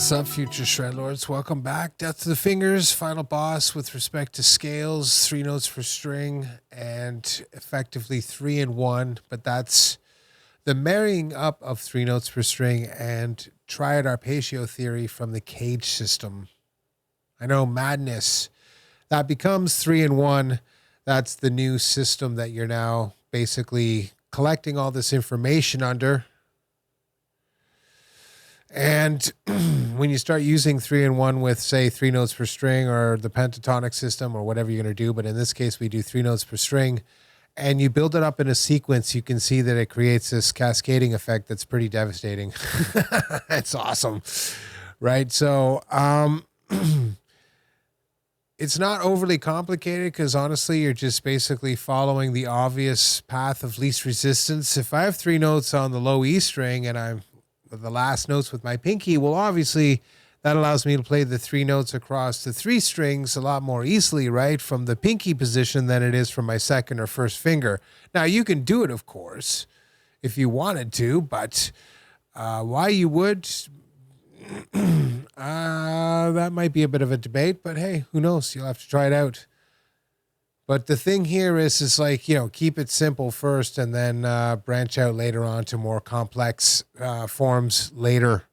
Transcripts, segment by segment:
What's up, future Shred Lords? Welcome back. Death to the Fingers, final boss with respect to scales, 3 notes per string, and effectively 3 in 1. But that's the marrying up of 3 notes per string and triad arpeggio theory from the cage system. I know, madness. That becomes 3 in 1. That's the new system that you're now basically collecting all this information under. And when you start using 3 in 1 with, say, 3 notes per string or the pentatonic system or whatever you're going to do, but in this case, we do 3 notes per string, and you build it up in a sequence, you can see that it creates this cascading effect that's pretty devastating. It's awesome, right? So it's not overly complicated because, honestly, you're just basically following the obvious path of least resistance. If I have 3 notes on the low E string and I'm the last notes with my pinky, well, obviously that allows me to play the 3 notes across the 3 strings a lot more easily, right, from the pinky position than it is from my second or first finger. Now, you can do it, of course, if you wanted to, but why you would, that might be a bit of a debate, but hey, who knows? You'll have to try it out. But the thing here is like, you know, keep it simple first and then branch out later on to more complex forms later.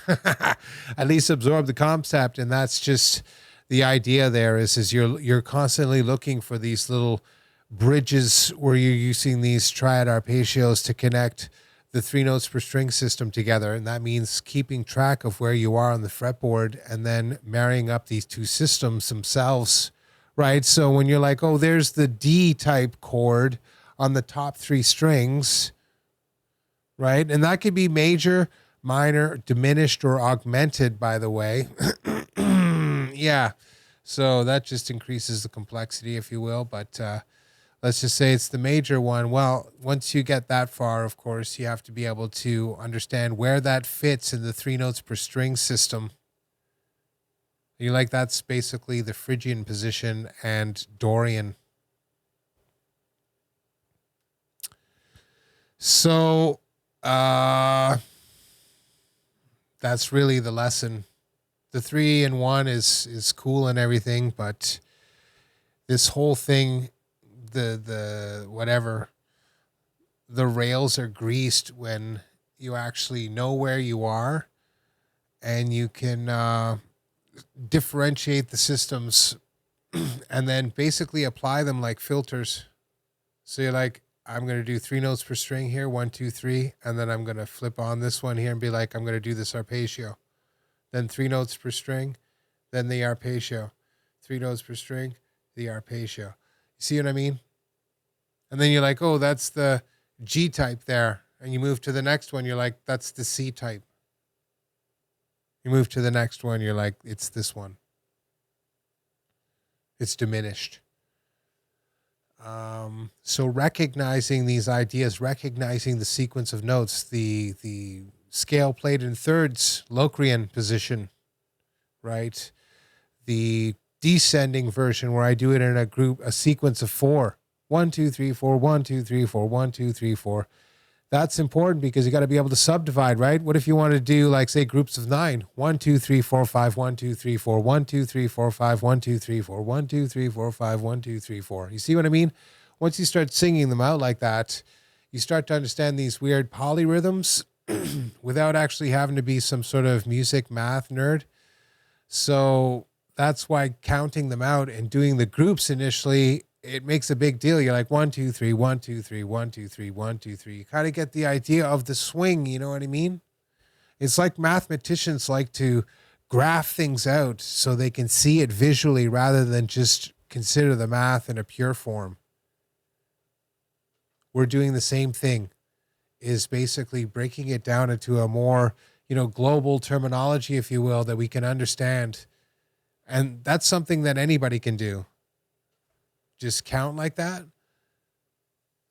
At least absorb the concept. And that's just the idea there is you're constantly looking for these little bridges where you're using these triad arpeggios to connect the 3 notes per string system together. And that means keeping track of where you are on the fretboard and then marrying up these two systems themselves. Right, so when you're like, oh, there's the D type chord on the top 3 strings, right? And that could be major, minor, diminished, or augmented, by the way. Yeah, so that just increases the complexity, if you will. But let's just say it's the major one. Well, once you get that far, of course, you have to be able to understand where that fits in the 3 notes per string system. You like that's basically the Phrygian position and Dorian. So that's really the lesson. The 3 in 1 is cool and everything, but this whole thing, the whatever, the rails are greased when you actually know where you are and you can differentiate the systems and then basically apply them like filters. So you're like, I'm going to do 3 notes per string here, 1, 2, 3, and then I'm going to flip on this one here and be like, I'm going to do this arpeggio. Then 3 notes per string, then the arpeggio. 3 notes per string, the arpeggio. You see what I mean? And then you're like, oh, that's the G type there. And you move to the next one, you're like, that's the C type. You move to the next one, you're like, it's this one. It's diminished. So recognizing these ideas, recognizing the sequence of notes, the scale played in thirds, Locrian position, right? The descending version where I do it in a sequence of 4. 1, 2, 3, 4, 1, 2, 3, 4, 1, 2, 3, 4. That's important because you got to be able to subdivide, right? What if you want to do, like, say, groups of 9? 1, 2, 3, 4, 5, 1, 2, 3, 4, 1, 2, 3, 4, 5, 1, 2, 3, 4, 1, 2, 3, 4, 5, 1, 2, 3, 4. You see what I mean? Once you start singing them out like that, you start to understand these weird polyrhythms without actually having to be some sort of music math nerd. So that's why counting them out and doing the groups initially, it makes a big deal. You're like 1, 2, 3, 1, 2, 3, 1, 2, 3, 1, 2, 3. You kind of get the idea of the swing. You know what I mean? It's like mathematicians like to graph things out so they can see it visually rather than just consider the math in a pure form. We're doing the same thing, is basically breaking it down into a more, global terminology, if you will, that we can understand. And that's something that anybody can do. Just count like that.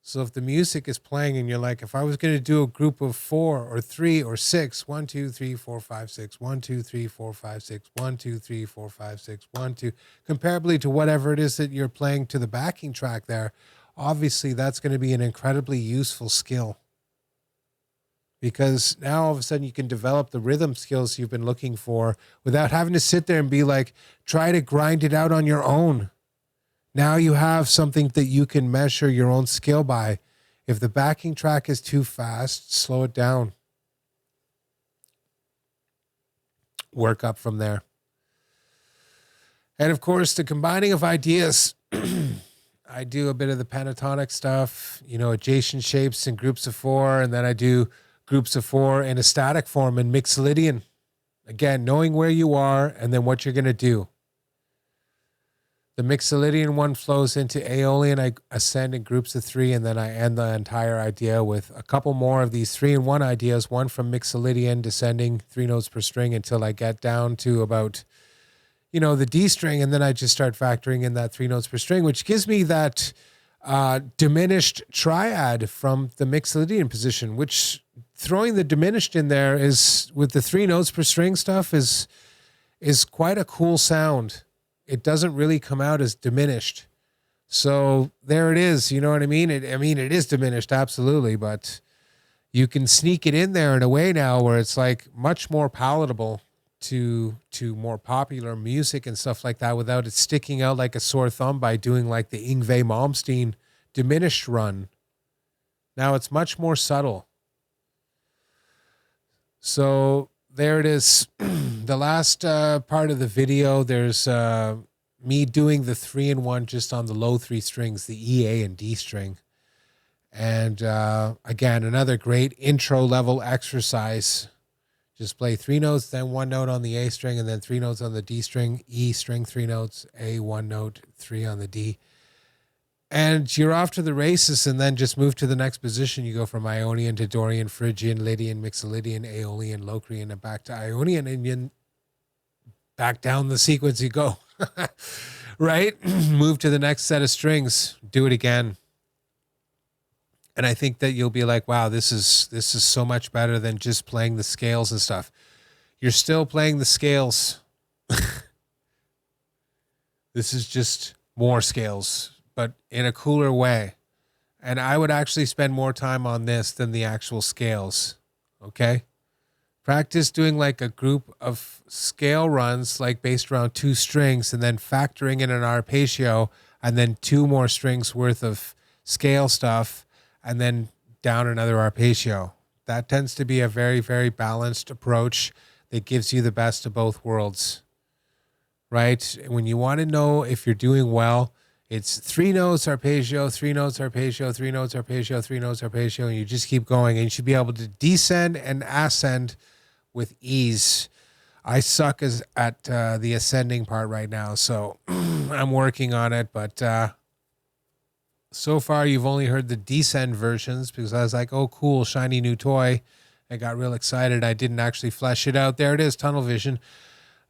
So if the music is playing and you're like, if I was going to do a group of 4 or 3 or 6, 1, 2, 3, 4, 5, 6, 1, 2, 3, 4, 5, 6, 1, 2, 3, 4, 5, 6, 1, 2, comparably to whatever it is that you're playing to the backing track there, obviously that's going to be an incredibly useful skill. because now all of a sudden you can develop the rhythm skills you've been looking for without having to sit there and be like, try to grind it out on your own. Now you have something that you can measure your own skill by. If the backing track is too fast, slow it down. Work up from there. And of course, the combining of ideas. I do a bit of the pentatonic stuff, adjacent shapes in groups of four, and then I do groups of four in a static form in Mixolydian. Again, knowing where you are and then what you're going to do. The Mixolydian one flows into Aeolian. I ascend in groups of three, and then I end the entire idea with a couple more of these 3-in-1 ideas, one from Mixolydian, descending 3 notes per string until I get down to about, the D string, and then I just start factoring in that 3 notes per string, which gives me that diminished triad from the Mixolydian position, which throwing the diminished in there is, with the 3 notes per string stuff, is quite a cool sound. It doesn't really come out as diminished. So there it is. You know what I mean? It is diminished, absolutely, but you can sneak it in there in a way now where it's like much more palatable to more popular music and stuff like that without it sticking out like a sore thumb by doing like the Yngwie Malmsteen diminished run. Now it's much more subtle. So there it is. The last part of the video, there's me doing the 3-in-1 just on the low 3 strings, the E, A, and D string. And again, another great intro level exercise. Just play 3 notes, then 1 note on the A string, and then 3 notes on the D string, E string 3 notes, A 1 note, 3 on the D. And you're off to the races, and then just move to the next position. You go from Ionian to Dorian, Phrygian, Lydian, Mixolydian, Aeolian, Locrian, and back to Ionian, and then back down the sequence you go. Right? Move to the next set of strings. Do it again. And I think that you'll be like, wow, this is so much better than just playing the scales and stuff. You're still playing the scales. This is just more scales, but in a cooler way. And I would actually spend more time on this than the actual scales. Okay? Practice doing like a group of scale runs, like based around 2 strings, and then factoring in an arpeggio, and then 2 more strings worth of scale stuff, and then down another arpeggio. That tends to be a very, very balanced approach that gives you the best of both worlds, right? When you want to know if you're doing well, it's 3 notes arpeggio, 3 notes arpeggio, 3 notes arpeggio, 3 notes arpeggio, and you just keep going, and you should be able to descend and ascend with ease. I suck at the ascending part right now, so I'm working on it, but so far you've only heard the descend versions because I was like, oh, cool, shiny new toy. I got real excited. I didn't actually flesh it out. There it is, tunnel vision.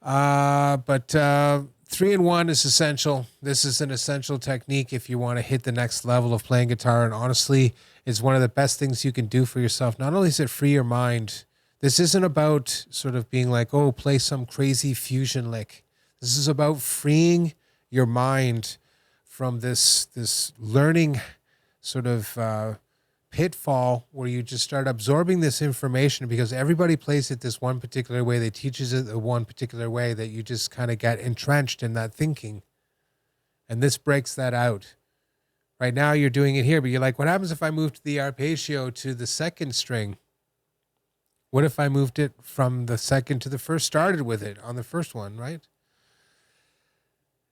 But 3-in-1 is essential. This is an essential technique if you want to hit the next level of playing guitar, and honestly, it's one of the best things you can do for yourself. Not only does it free your mind, this isn't about sort of being like, oh, play some crazy fusion lick. This is about freeing your mind from this learning sort of pitfall where you just start absorbing this information because everybody plays it this one particular way. They teaches it the one particular way that you just kind of get entrenched in that thinking. And this breaks that out. Right now you're doing it here, but you're like, what happens if I moved the arpeggio to the second string? What if I moved it from the second to the first, started with it on the first one, right?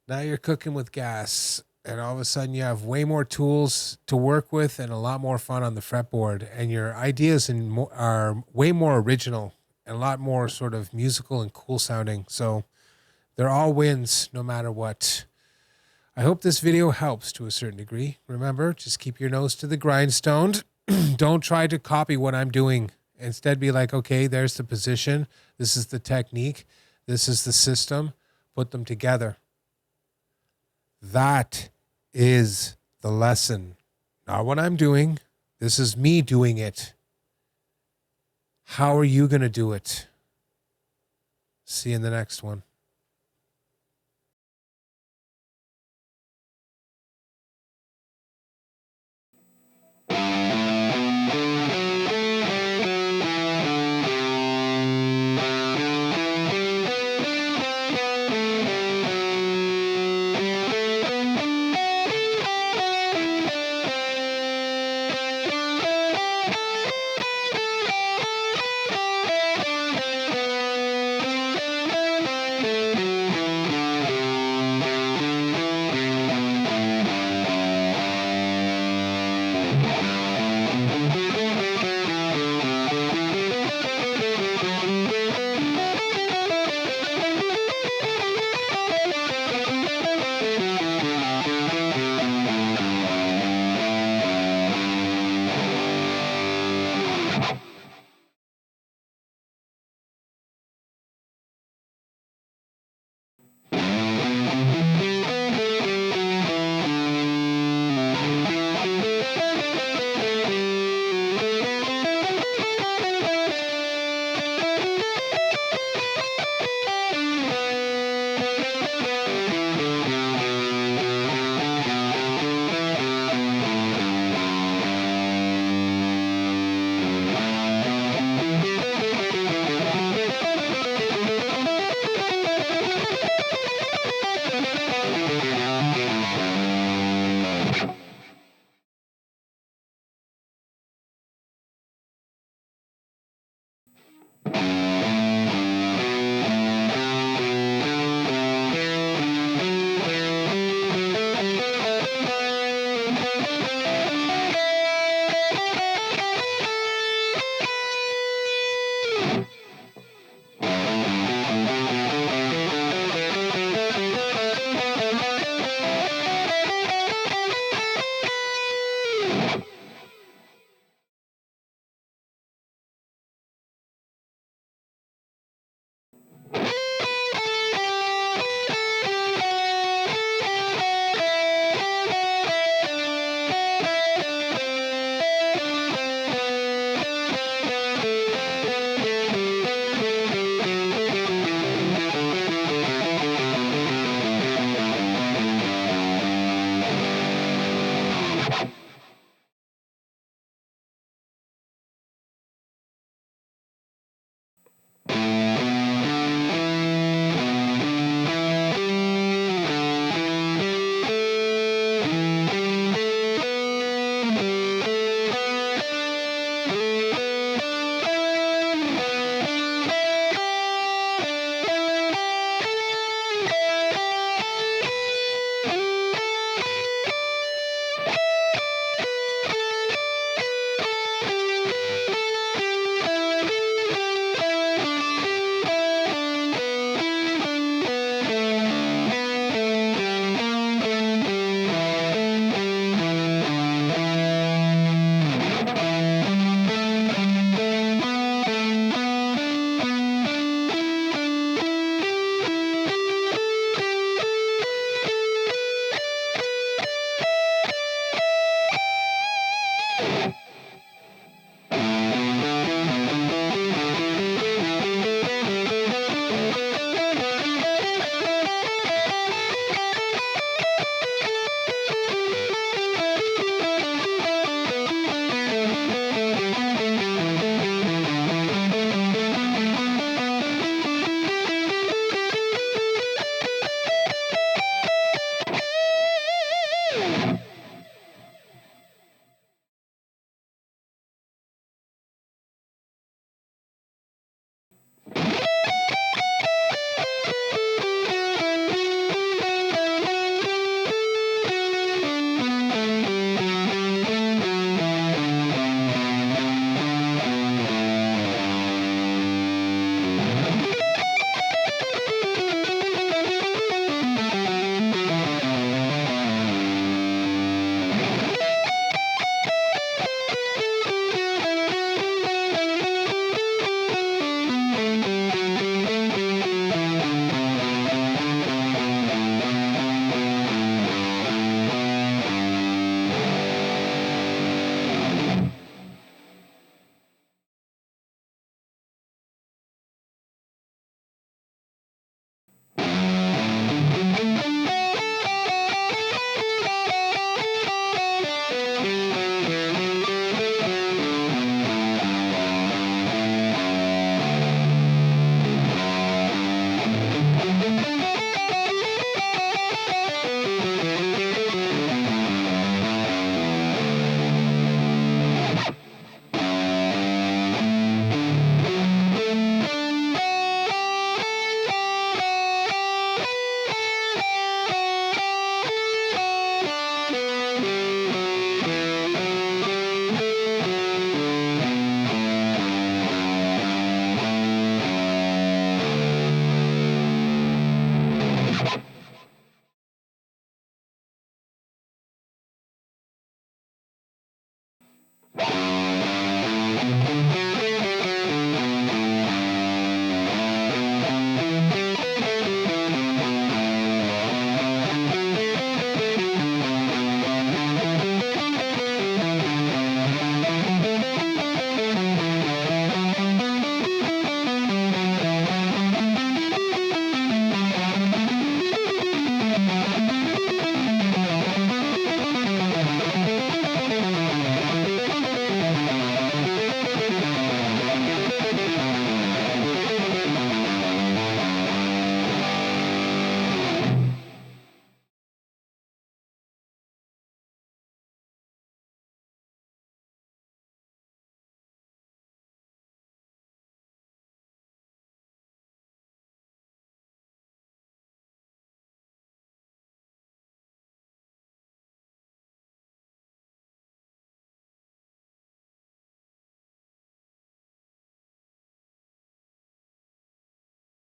Now you're cooking with gas, and all of a sudden you have way more tools to work with and a lot more fun on the fretboard, and your ideas are way more original and a lot more sort of musical and cool sounding. So they're all wins no matter what. I hope this video helps to a certain degree. Remember, just keep your nose to the grindstone. Don't try to copy what I'm doing. Instead, be like, okay, there's the position. This is the technique. This is the system. Put them together. That is the lesson. Not what I'm doing. This is me doing it. How are you going to do it? See you in the next one.